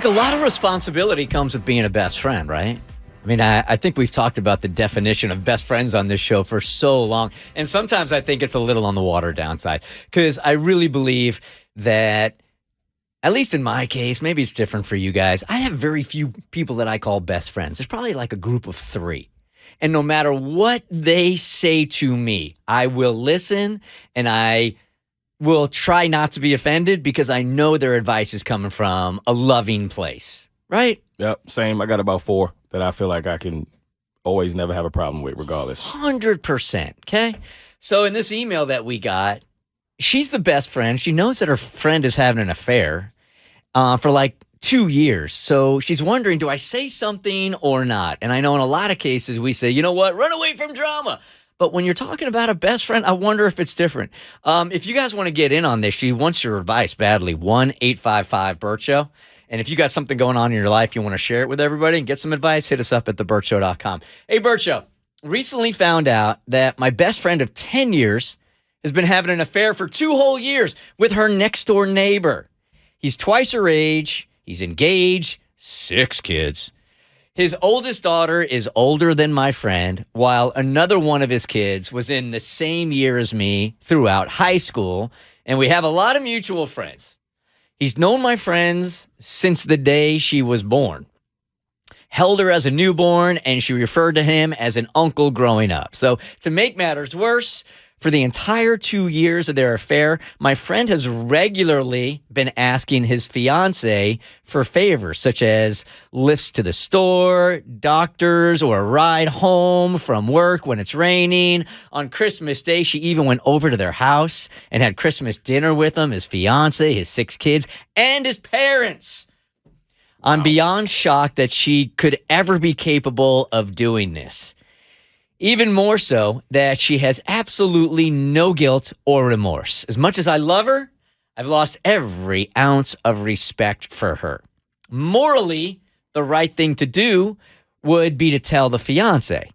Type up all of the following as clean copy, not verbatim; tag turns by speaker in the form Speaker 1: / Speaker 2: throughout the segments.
Speaker 1: Look, a lot of responsibility comes with being a best friend, right? I mean, I think we've talked about the definition of best friends on this show for so long. And sometimes I think it's a little on the watered down side because I really believe that, at least in my case, maybe it's different for you guys, I have very few people that I call best friends. There's probably like a group of 3. And no matter what they say to me, I will listen and I will try not to be offended because I know their advice is coming from a loving place, right?
Speaker 2: Yep, same. I got about 4 that I feel like I can always never have a problem with regardless.
Speaker 1: 100%, okay? So in this email that we got, she's the best friend. She knows that her friend is having an affair for like 2 years. So she's wondering, do I say something or not? And I know in a lot of cases we say, you know what, run away from drama. But when you're talking about a best friend, I wonder if it's different. If you guys want to get in on this, she wants your advice badly. 1-855-BERT-SHOW. And if you got something going on in your life, you want to share it with everybody and get some advice, hit us up at thebertshow.com. Hey, Bert Show. Recently found out that my best friend of 10 years has been having an affair for 2 whole years with her next door neighbor. He's twice her age. He's engaged. 6 kids. His oldest daughter is older than my friend, while another one of his kids was in the same year as me throughout high school, and we have a lot of mutual friends. He's known my friends since the day she was born. Held her as a newborn, and she referred to him as an uncle growing up. So to make matters worse, for the entire 2 years of their affair, my friend has regularly been asking his fiance for favors, such as lifts to the store, doctors, or a ride home from work when it's raining. On Christmas Day, she even went over to their house and had Christmas dinner with him, his fiance, his 6 kids, and his parents. I'm beyond shocked that she could ever be capable of doing this. Even more so that she has absolutely no guilt or remorse. As much as I love her, I've lost every ounce of respect for her. Morally, the right thing to do would be to tell the fiance.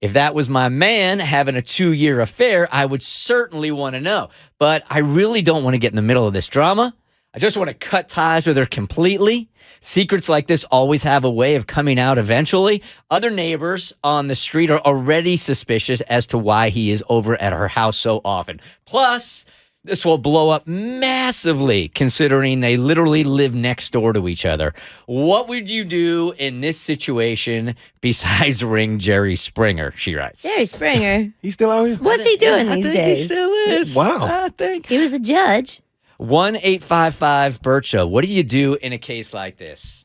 Speaker 1: If that was my man having a 2-year affair, I would certainly want to know. But I really don't want to get in the middle of this drama. I just want to cut ties with her completely. Secrets like this always have a way of coming out eventually. Other neighbors on the street are already suspicious as to why he is over at her house so often. Plus, this will blow up massively considering they literally live next door to each other. What would you do in this situation besides ring Jerry Springer, she writes.
Speaker 3: Jerry Springer?
Speaker 2: He's still out here?
Speaker 3: What's he doing these days?
Speaker 1: He still is.
Speaker 2: Wow.
Speaker 1: I think.
Speaker 3: He was a judge.
Speaker 1: 1-855-BERT-SHOW. What do you do in a case like this?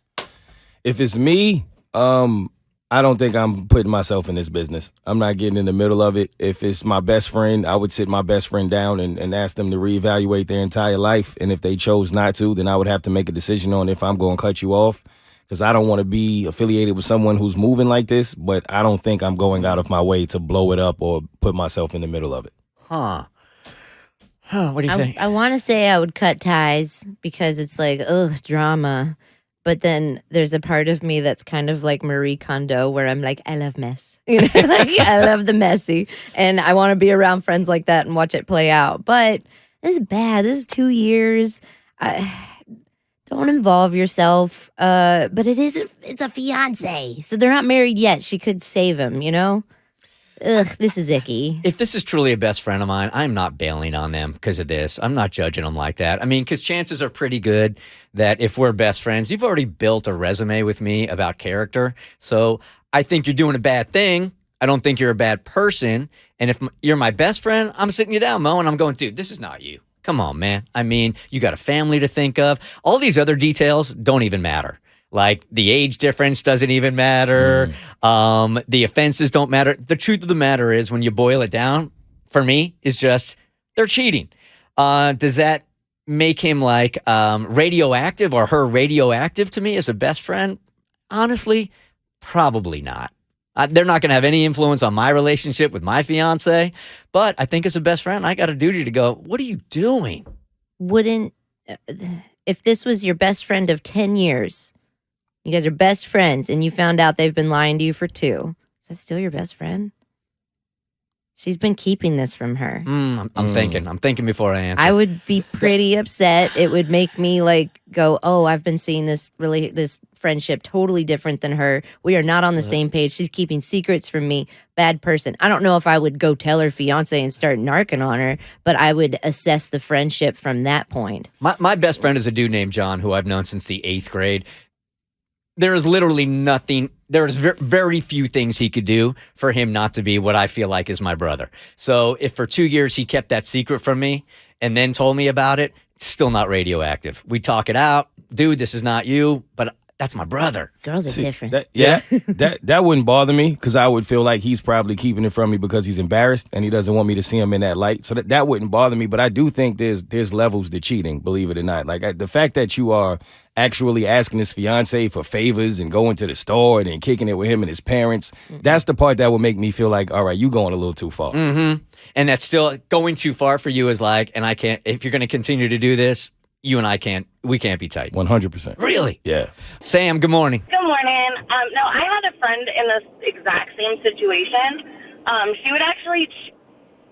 Speaker 2: If it's me, I don't think I'm putting myself in this business. I'm not getting in the middle of it. If it's my best friend, I would sit my best friend down and ask them to reevaluate their entire life. And if they chose not to, then I would have to make a decision on if I'm going to cut you off. Because I don't want to be affiliated with someone who's moving like this, but I don't think I'm going out of my way to blow it up or put myself in the middle of it.
Speaker 1: What do you think?
Speaker 3: I want to say I would cut ties because it's like, drama. But then there's a part of me that's kind of like Marie Kondo where I'm like, I love mess. Like, I love the messy. And I want to be around friends like that and watch it play out. But this is bad. This is 2 years. Don't involve yourself. But it's a fiance. So they're not married yet. She could save him, you know? Ugh, this is icky.
Speaker 1: If this is truly a best friend of mine, I'm not bailing on them because of this. I'm not judging them like that. I mean, because chances are pretty good that if we're best friends, you've already built a resume with me about character. So I think you're doing a bad thing. I don't think you're a bad person. And if you're my best friend, I'm sitting you down, Mo, and I'm going, dude, this is not you. Come on, man. I mean, you got a family to think of. All these other details don't even matter. Like the age difference doesn't even matter. The offenses don't matter. The truth of the matter is when you boil it down, for me, is just they're cheating. Does that make him like radioactive or her radioactive to me as a best friend? Honestly, probably not. They're not going to have any influence on my relationship with my fiance. But I think as a best friend, I got a duty to go, what are you doing?
Speaker 3: If this was your best friend of 10 years... You guys are best friends, and you found out they've been lying to you for 2. Is that still your best friend? She's been keeping this from her.
Speaker 1: I'm thinking. I'm thinking before I answer.
Speaker 3: I would be pretty upset. It would make me like go, oh, I've been seeing this friendship totally different than her. We are not on the same page. She's keeping secrets from me. Bad person. I don't know if I would go tell her fiance and start narking on her, but I would assess the friendship from that point.
Speaker 1: My best friend is a dude named John who I've known since the 8th grade. There is literally nothing. There is very few things he could do for him not to be what I feel like is my brother. So if for 2 years he kept that secret from me and then told me about it, it's still not radioactive. We talk it out. Dude, this is not you, but that's my brother.
Speaker 3: Girls are different.
Speaker 2: That wouldn't bother me because I would feel like he's probably keeping it from me because he's embarrassed and he doesn't want me to see him in that light. So that wouldn't bother me. But I do think there's levels to cheating, believe it or not. Like the fact that you are actually asking his fiance for favors and going to the store and then kicking it with him and his parents, that's the part that would make me feel like, all right, you going a little too far.
Speaker 1: Mm-hmm. And that's still going too far for you is like, and I can't, if you're going to continue to do this, you and I we can't be tight.
Speaker 2: 100%.
Speaker 1: Really?
Speaker 2: Yeah.
Speaker 1: Sam, good morning.
Speaker 4: Good morning. No, I had a friend in this exact same situation. She would actually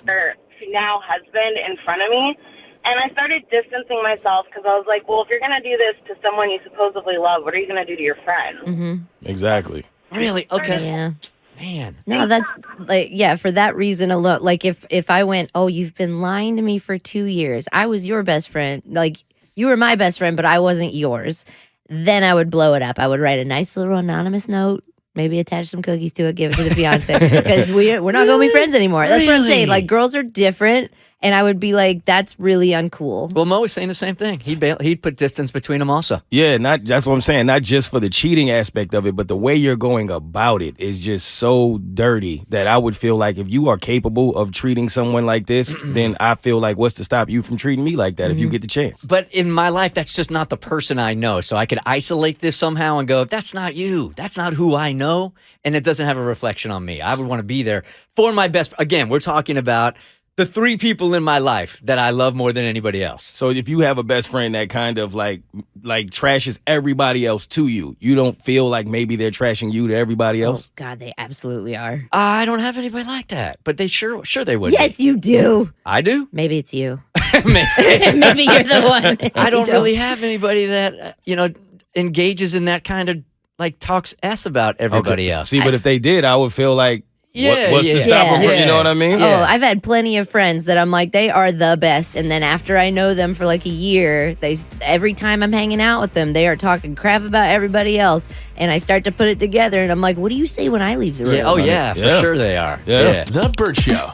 Speaker 4: her now husband in front of me, and I started distancing myself because I was like, well, if you're going to do this to someone you supposedly love, what are you going to do to your friend?
Speaker 3: Mm-hmm.
Speaker 2: Exactly.
Speaker 1: Really? Okay.
Speaker 3: Yeah.
Speaker 1: Man.
Speaker 3: No, that's like, yeah, for that reason alone. Like if I went, oh, you've been lying to me for 2 years. I was your best friend. Like you were my best friend, but I wasn't yours. Then I would blow it up. I would write a nice little anonymous note, maybe attach some cookies to it, give it to the fiance because we're not going to be friends anymore. That's what I'm saying. Like girls are different. And I would be like, that's really uncool.
Speaker 1: Well, Mo was saying the same thing. He'd put distance between them also.
Speaker 2: Yeah, that's what I'm saying. Not just for the cheating aspect of it, but the way you're going about it is just so dirty that I would feel like if you are capable of treating someone like this, then I feel like what's to stop you from treating me like that if you get the chance?
Speaker 1: But in my life, that's just not the person I know. So I could isolate this somehow and go, that's not you. That's not who I know. And it doesn't have a reflection on me. I would want to be there for my best. Again, we're talking about the 3 people in my life that I love more than anybody else.
Speaker 2: So if you have a best friend that kind of like trashes everybody else to you, you don't feel like maybe they're trashing you to everybody else?
Speaker 3: Oh, God, they absolutely are.
Speaker 1: I don't have anybody like that, but they sure they would.
Speaker 3: Yes, you do.
Speaker 1: I do?
Speaker 3: Maybe it's you.
Speaker 1: Maybe.
Speaker 3: Maybe you're the one.
Speaker 1: I don't really have anybody that, engages in that kind of, like, talks S about everybody else.
Speaker 2: See, but if they did, I would feel like,
Speaker 1: Yeah,
Speaker 2: what's to stop them from, you know what I mean?
Speaker 3: Oh, I've had plenty of friends that I'm like, they are the best. And then after I know them for like a year, every time I'm hanging out with them, they are talking crap about everybody else. And I start to put it together and I'm like, what do you say when I leave the room?
Speaker 1: Yeah, for sure they are.
Speaker 2: Yeah.
Speaker 5: The Bert Show.